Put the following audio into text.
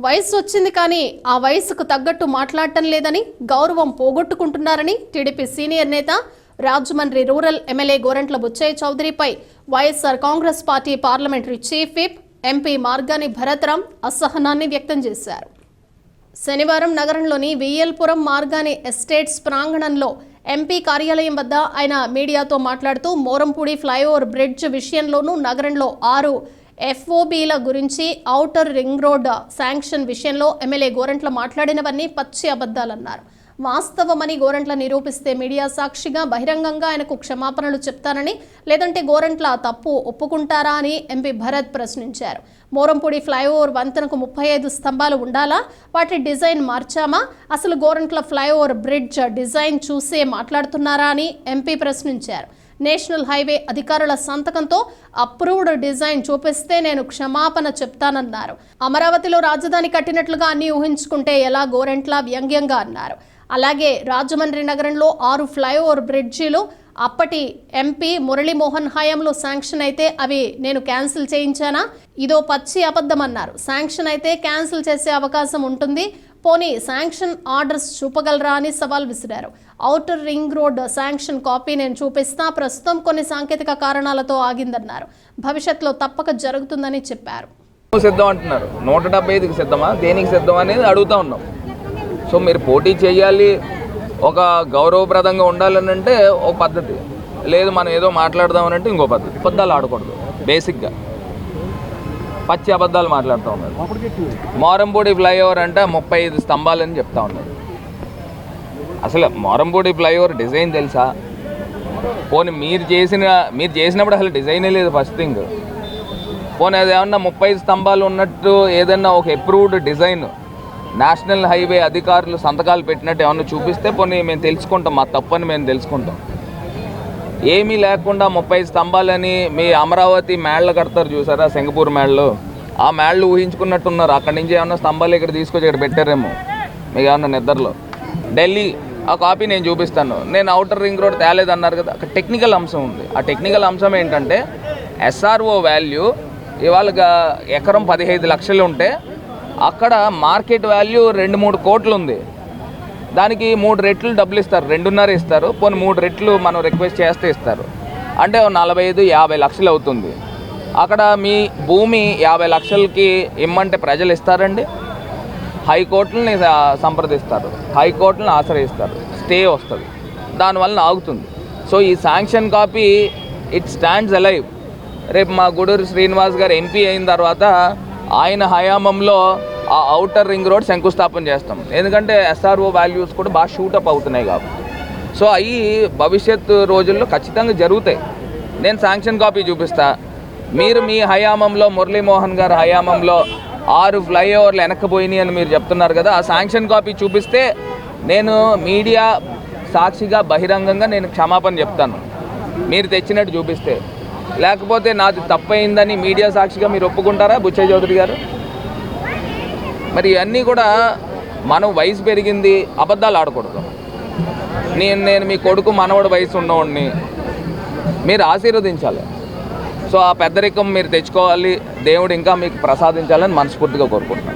వయసు వచ్చింది కానీ ఆ వయసుకు తగ్గట్టు మాట్లాడటం లేదని గౌరవం పోగొట్టుకుంటున్నారని టీడీపీ సీనియర్ నేత రాజమండ్రి రూరల్ ఎమ్మెల్యే గోరంట్ల బుచ్చయ్య చౌదరిపై YSR Congress party parliamentary chief whip MP Margani Bharatram అసహనాన్ని వ్యక్తం చేశారు. శనివారం నగరంలోని వియ్యల్పురం మార్గాని ఎస్టేట్స్ ప్రాంగణంలో ఎంపీ కార్యాలయం వద్ద ఆయన మీడియాతో మాట్లాడుతూ మోరంపూడి ఫ్లైఓవర్ బ్రిడ్జ్ విషయంలోనూ నగరంలో 6 FOBల గురించి ఔటర్ రింగ్ రోడ్ శాంక్షన్ విషయంలో ఎమ్మెల్యే గోరంట్ల మాట్లాడినవన్నీ పచ్చి అబద్ధాలన్నారు. వాస్తవమని గోరంట్ల నిరూపిస్తే మీడియా సాక్షిగా బహిరంగంగా ఆయనకు క్షమాపణలు చెప్తానని, లేదంటే గోరంట్ల తప్పు ఒప్పుకుంటారా అని ఎంపీ భరత్ ప్రశ్నించారు. మోరంపూడి ఫ్లైఓవర్ వంతెనకు 35 స్తంభాలు ఉండాలా? వాటి డిజైన్ మార్చామా? అసలు గోరంట్ల ఫ్లైఓవర్ బ్రిడ్జ్ డిజైన్ చూసే మాట్లాడుతున్నారా అని ఎంపీ ప్రశ్నించారు. నేషనల్ హైవే అధికారుల సంతకంతో అప్రూవ్డ్ డిజైన్ చూపిస్తే నేను క్షమాపణ చెప్తానన్నారు. అమరావతిలో రాజధాని కట్టినట్లుగా అన్ని ఊహించుకుంటే ఎలా? గోరంట్ల వ్యంగ్యంగా అన్నారు. అలాగే రాజమండ్రి నగరంలో 6 ఫ్లైఓవర్ బ్రిడ్జీలు అప్పటి ఎంపీ మురళీమోహన్ హయాంలో శాంక్షన్ అయితే అవి నేను క్యాన్సిల్ చేయించానా? ఇదో పచ్చి అబద్ధం అన్నారు. శాంక్షన్ అయితే క్యాన్సిల్ చేసే అవకాశం ఉంటుంది, పోనీ శాంక్షన్ ఆర్డర్స్ చూపగలరా అని సవాల్ విసిరారు. Outer ring road sanction copy నేను చూపిస్తా, ప్రస్తుతం కొన్ని సాంకేతిక కారణాలతో ఆగిందన్నారు. భవిష్యత్తులో తప్పక జరుగుతుందని చెప్పారు. సిద్ధం అంటున్నారు, 175కి సిద్ధమా, దేనికి సిద్ధం అనేది అడుగుతా ఉన్నాం. సో మీరు పోటీ చేయాలి, ఒక గౌరవప్రదంగా ఉండాలని అంటే ఒక పద్ధతి, లేదు మనం ఏదో మాట్లాడదామని అంటే ఇంకో పద్ధతి. అబద్ధాలు ఆడకూడదు, బేసిక్గా పచ్చి అబద్ధాలు మాట్లాడుతూ ఉన్నారు. మోరంపూడి ఫ్లైఓవర్ అంటే 35 స్తంభాలని చెప్తా ఉన్నారు. అసలు మోరంపూడి ఫ్లైఓవర్ డిజైన్ తెలుసా? పోనీ మీరు చేసినప్పుడు అసలు డిజైనే లేదు ఫస్ట్ థింగ్. పోనీ అది ఏమన్నా 35 స్తంభాలు ఉన్నట్టు ఏదన్నా ఒక అప్రూవ్డ్ డిజైన్ నేషనల్ హైవే అధికారులు సంతకాలు పెట్టినట్టు ఏమన్నా చూపిస్తే పోనీ మేము తెలుసుకుంటాం, మా తప్పని మేము తెలుసుకుంటాం. ఏమీ లేకుండా 30 స్తంభాలని మీ అమరావతి మేళ్ళు కడతారు చూసారా, సింగపూర్ మేళ్ళు, ఆ మేళ్ళు ఊహించుకున్నట్టున్నారు. అక్కడి నుంచి ఏమన్నా స్తంభాలు ఇక్కడ తీసుకొచ్చి ఇక్కడ పెట్టారేమో మీకు ఏమన్నా నిద్రలో. ఢిల్లీ ఆ కాపీ నేను చూపిస్తాను. నేను ఔటర్ రింగ్ రోడ్ తేలేదన్నారు కదా, అక్కడ టెక్నికల్ అంశం ఉంది. ఆ టెక్నికల్ అంశం ఏంటంటే SRO వాల్యూ ఇవాళ ఎకరం 15 లక్షలు ఉంటే అక్కడ మార్కెట్ వాల్యూ 2-3 కోట్లు ఉంది. దానికి 3 రెట్లు డబ్బులు ఇస్తారు, 2.5 ఇస్తారు, పోనీ 3 రెట్లు మనం రిక్వెస్ట్ చేస్తే ఇస్తారు. అంటే 45-50 లక్షలు అవుతుంది. అక్కడ మీ భూమి 50 లక్షలకి ఇమ్మంటే ప్రజలు ఇస్తారండి? హైకోర్టులని సంప్రదిస్తారు, హైకోర్టులను ఆశ్రయిస్తారు, స్టే వస్తుంది, దానివల్ల ఆగుతుంది. సో ఈ sanction copy it stands alive. రేపు మా గూడూరు శ్రీనివాస్ గారు ఎంపీ అయిన తర్వాత ఆయన హయాంలో ఆ ఔటర్ రింగ్ రోడ్ శంకుస్థాపన చేస్తాం. ఎందుకంటే SRO వాల్యూస్ కూడా బాగా షూటప్ అవుతున్నాయి కాబట్టి. సో అవి భవిష్యత్తు రోజుల్లో ఖచ్చితంగా జరుగుతాయి. నేను శాంక్షన్ కాపీ చూపిస్తా. మీరు మీ హయాంలో మురళీమోహన్ గారు హయాంలో 6 ఫ్లైఓవర్లు వెనక్కిపోయినాయి అని మీరు చెప్తున్నారు కదా, ఆ శాంక్షన్ కాపీ చూపిస్తే నేను మీడియా సాక్షిగా బహిరంగంగా నేను క్షమాపణ చెప్తాను, మీరు తెచ్చినట్టు చూపిస్తే. లేకపోతే నాది తప్పయిందని మీడియా సాక్షిగా మీరు ఒప్పుకుంటారా బుచ్చయ్య చౌదరి గారు? మరి ఇవన్నీ కూడా మనం వయసు పెరిగింది, అబద్ధాలు ఆడకూడదు. నేను మీ కొడుకు మనవడు వయసు ఉన్నవాడిని, మీరు ఆశీర్వదించాలి. సో ఆ పెద్దరికం మీరు తెచ్చుకోవాలి, దేవుడు ఇంకా మీకు ప్రసాదించాలని మనస్ఫూర్తిగా కోరుకుంటున్నాను.